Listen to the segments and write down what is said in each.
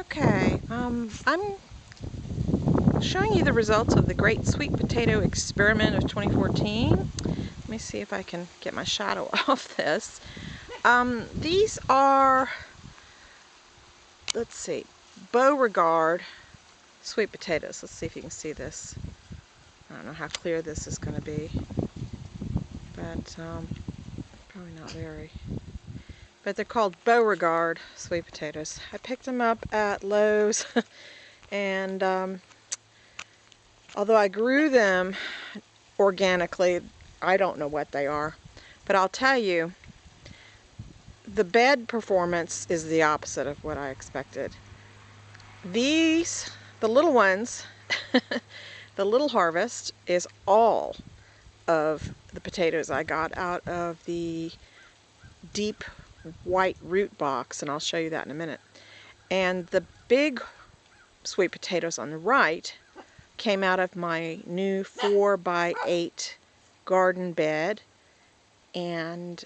Okay, I'm showing you the results of the Great Sweet Potato Experiment of 2014. Let me see if I can get my shadow off this. These are, let's see, Beauregard sweet potatoes. Let's see if you can see this. I don't know how clear this is going to be, but probably not very. But they're called Beauregard sweet potatoes. I picked them up at Lowe's and although I grew them organically, I don't know what they are. But I'll tell you, the bed performance is the opposite of what I expected. These, the little ones, the little harvest is all of the potatoes I got out of the deep white root box, and I'll show you that in a minute. And the big sweet potatoes on the right came out of my new 4x8 garden bed, and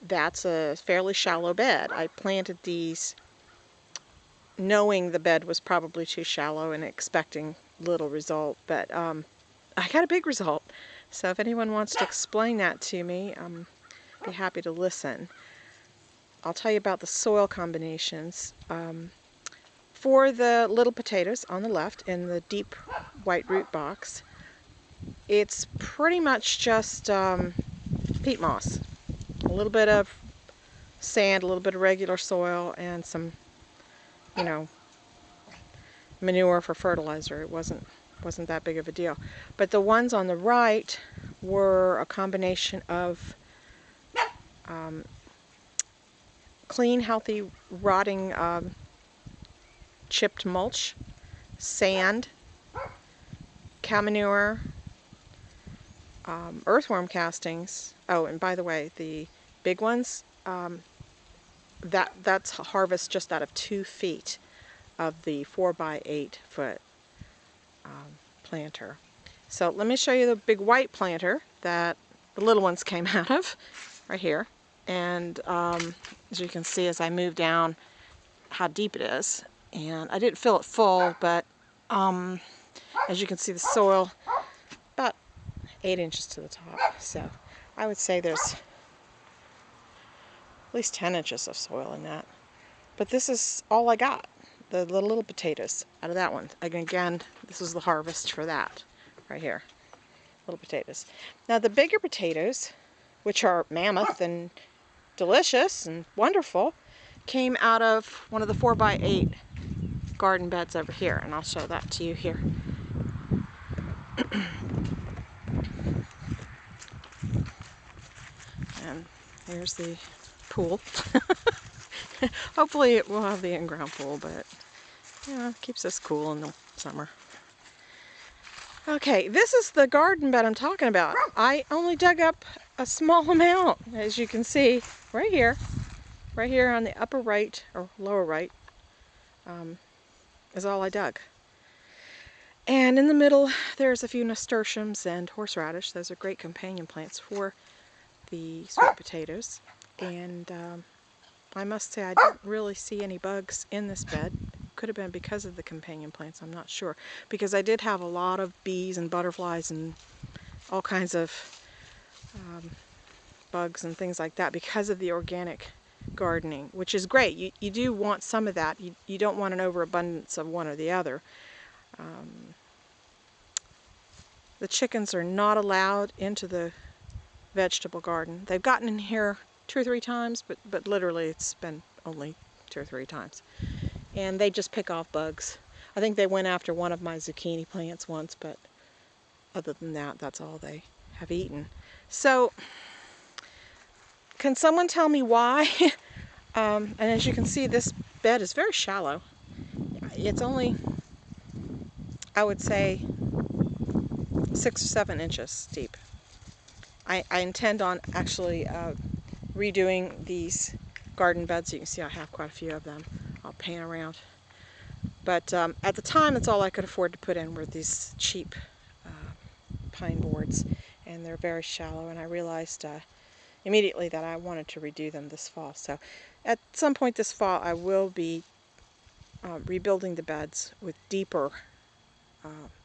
that's a fairly shallow bed. I planted these knowing the bed was probably too shallow and expecting little result, but I got a big result. So if anyone wants to explain that to me, be happy to listen. I'll tell you about the soil combinations. For the little potatoes on the left in the deep white root box, it's pretty much just peat moss, a little bit of sand, a little bit of regular soil, and some, manure for fertilizer. It wasn't that big of a deal. But the ones on the right were a combination of clean, healthy, rotting chipped mulch, sand, cow manure, earthworm castings. Oh, and by the way, the big ones, that's harvest just out of 2 feet of the 4x8 foot planter. So let me show you the big white planter that the little ones came out of, right here. And as you can see, as I move down, how deep it is. And I didn't fill it full, but as you can see, the soil about 8 inches to the top. So I would say there's at least 10 inches of soil in that. But this is all I got, the little potatoes out of that one. Again, this is the harvest for that right here, little potatoes. Now the bigger potatoes, which are mammoth and delicious and wonderful, came out of one of the 4x8 garden beds over here, and I'll show that to you here. And here's the pool. Hopefully it will have the in-ground pool, but it keeps us cool in the summer. Okay, this is the garden bed I'm talking about. I only dug up a small amount, as you can see right here on the upper right or lower right is all I dug. And in the middle there's a few nasturtiums and horseradish. Those are great companion plants for the sweet potatoes. And I must say I didn't really see any bugs in this bed. Could have been because of the companion plants, I'm not sure. Because I did have a lot of bees and butterflies and all kinds of bugs and things like that because of the organic gardening, which is great. You do want some of that. You don't want an overabundance of one or the other. The chickens are not allowed into the vegetable garden. They've gotten in here 2 or 3 times, but literally it's been only 2 or 3 times. And they just pick off bugs. I think they went after one of my zucchini plants once, but other than that, that's all they have eaten. So, can someone tell me why? And as you can see, this bed is very shallow. It's only, I would say, 6 or 7 inches deep. I intend on actually redoing these garden beds. You can see I have quite a few of them. I'll pan around. But at the time, that's all I could afford to put in were these cheap pine boards, and they're very shallow, and I realized immediately that I wanted to redo them this fall. So at some point this fall I will be rebuilding the beds with deeper,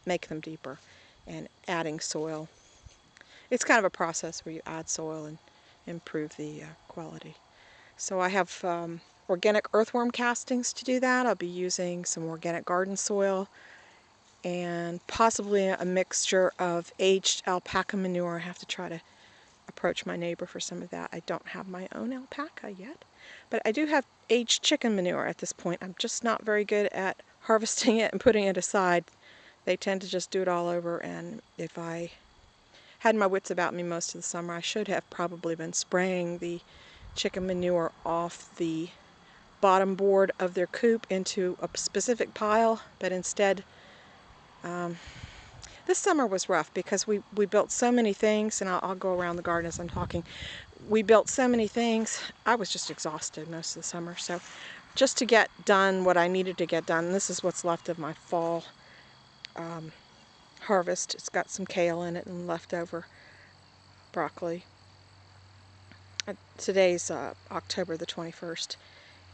make them deeper, and adding soil. It's kind of a process where you add soil and improve the quality. So I have organic earthworm castings to do that. I'll be using some organic garden soil and possibly a mixture of aged alpaca manure. I have to try to approach my neighbor for some of that. I don't have my own alpaca yet, but I do have aged chicken manure at this point. I'm just not very good at harvesting it and putting it aside. They tend to just do it all over, and if I had my wits about me most of the summer, I should have probably been spraying the chicken manure off the bottom board of their coop into a specific pile, but instead this summer was rough because we built so many things, and I'll go around the garden as I'm talking. We built so many things, I was just exhausted most of the summer. So just to get done what I needed to get done, this is what's left of my fall harvest. It's got some kale in it and leftover broccoli. Today's October the 21st,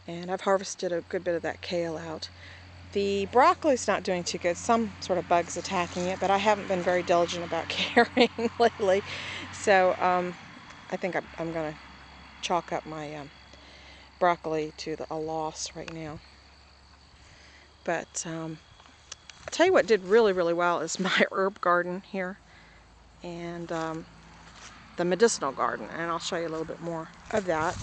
and I've harvested a good bit of that kale out. The broccoli's not doing too good. Some sort of bug's attacking it, but I haven't been very diligent about caring lately. So I think I'm going to chalk up my broccoli to a loss right now. But I'll tell you what did really, really well is my herb garden here and the medicinal garden, and I'll show you a little bit more of that.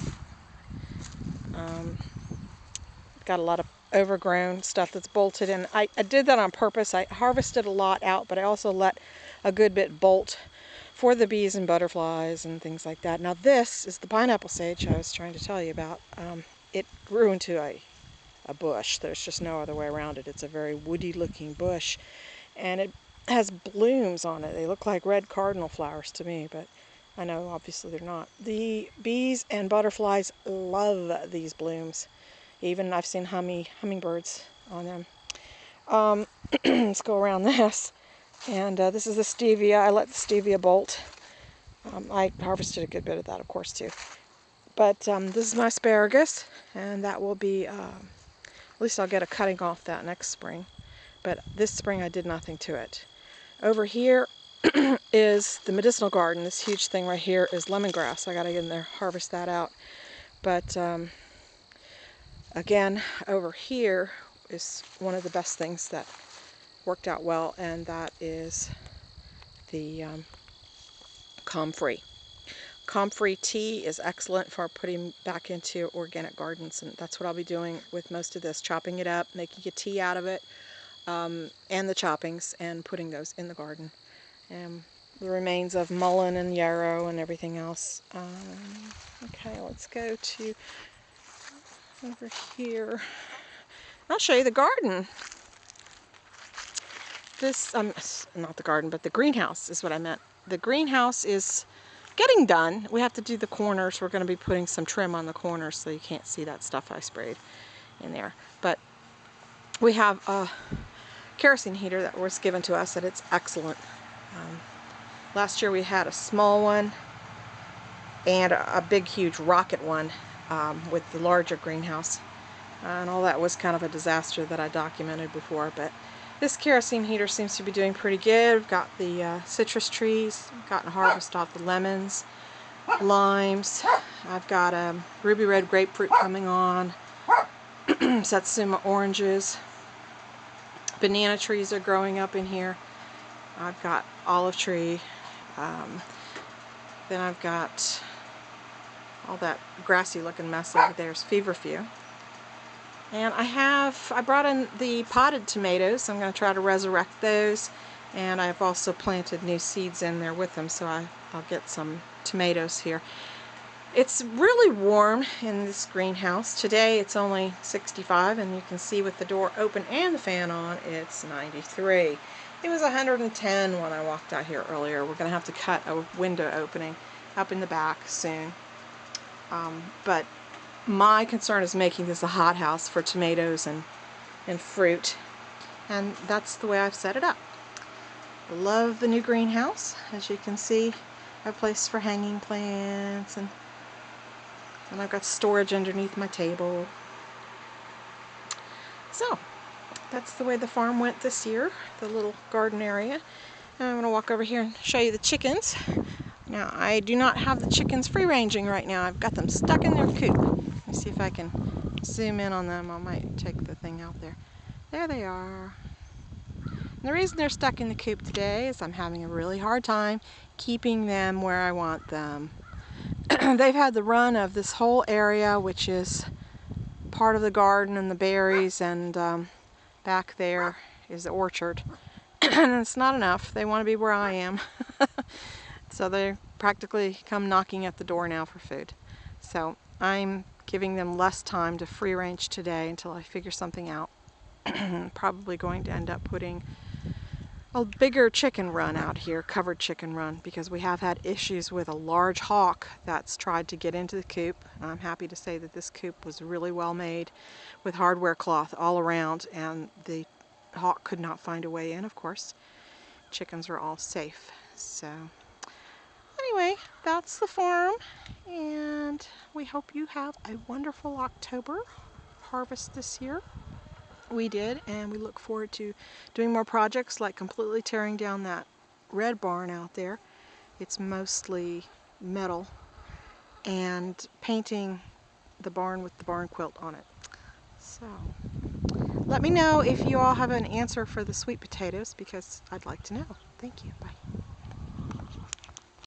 Got a lot of overgrown stuff that's bolted, and I did that on purpose. I harvested a lot out, but I also let a good bit bolt for the bees and butterflies and things like that. Now this is the pineapple sage I was trying to tell you about. It grew into a bush. There's just no other way around it. It's a very woody looking bush, and it has blooms on it. They look like red cardinal flowers to me, but I know obviously they're not. The bees and butterflies love these blooms. Even I've seen hummingbirds on them. Let's go around this. And this is the stevia. I let the stevia bolt. I harvested a good bit of that, of course, too. But this is my asparagus, and that will be, at least I'll get a cutting off that next spring. But this spring I did nothing to it. Over here is the medicinal garden. This huge thing right here is lemongrass. I got to get in there, harvest that out. But again, over here is one of the best things that worked out well, and that is the comfrey. Comfrey tea is excellent for putting back into organic gardens, and that's what I'll be doing with most of this, chopping it up, making a tea out of it, and the choppings, and putting those in the garden. And the remains of mullein and yarrow and everything else. Okay, let's go to over here. I'll show you the garden. This, not the garden, but the greenhouse is what I meant. The greenhouse is getting done. We have to do the corners. We're going to be putting some trim on the corners so you can't see that stuff I sprayed in there. But we have a kerosene heater that was given to us, and it's excellent. Last year we had a small one and a big, huge rocket one with the larger greenhouse. And all that was kind of a disaster that I documented before, but this kerosene heater seems to be doing pretty good. We've got the citrus trees, gotten harvest off the lemons, limes. I've got ruby red grapefruit coming on, satsuma oranges. Banana trees are growing up in here. I've got olive tree. Then I've got all that grassy looking mess over there is feverfew. And I brought in the potted tomatoes. I'm going to try to resurrect those, and I've also planted new seeds in there with them, so I'll get some tomatoes here. It's really warm in this greenhouse. Today it's only 65, and you can see with the door open and the fan on, it's 93. It was 110 when I walked out here earlier. We're going to have to cut a window opening up in the back soon. But my concern is making this a hothouse for tomatoes and fruit, and that's the way I've set it up. Love the new greenhouse. As you can see, I have a place for hanging plants, and I've got storage underneath my table. So that's the way the farm went this year, the little garden area. And I'm going to walk over here and show you the chickens. Now, I do not have the chickens free ranging right now. I've got them stuck in their coop. Let me see if I can zoom in on them. I might take the thing out there. There they are. And the reason they're stuck in the coop today is I'm having a really hard time keeping them where I want them. They've had the run of this whole area, which is part of the garden and the berries, and back there is the orchard. And it's not enough. They want to be where I am. So they practically come knocking at the door now for food. So I'm giving them less time to free range today until I figure something out. Probably going to end up putting a bigger chicken run out here, covered chicken run, because we have had issues with a large hawk that's tried to get into the coop. I'm happy to say that this coop was really well made with hardware cloth all around, and the hawk could not find a way in, of course. Chickens are all safe. So anyway, that's the farm, and we hope you have a wonderful October harvest this year. We did, and we look forward to doing more projects like completely tearing down that red barn out there. It's mostly metal, and painting the barn with the barn quilt on it. So let me know if you all have an answer for the sweet potatoes, because I'd like to know. Thank you. Bye.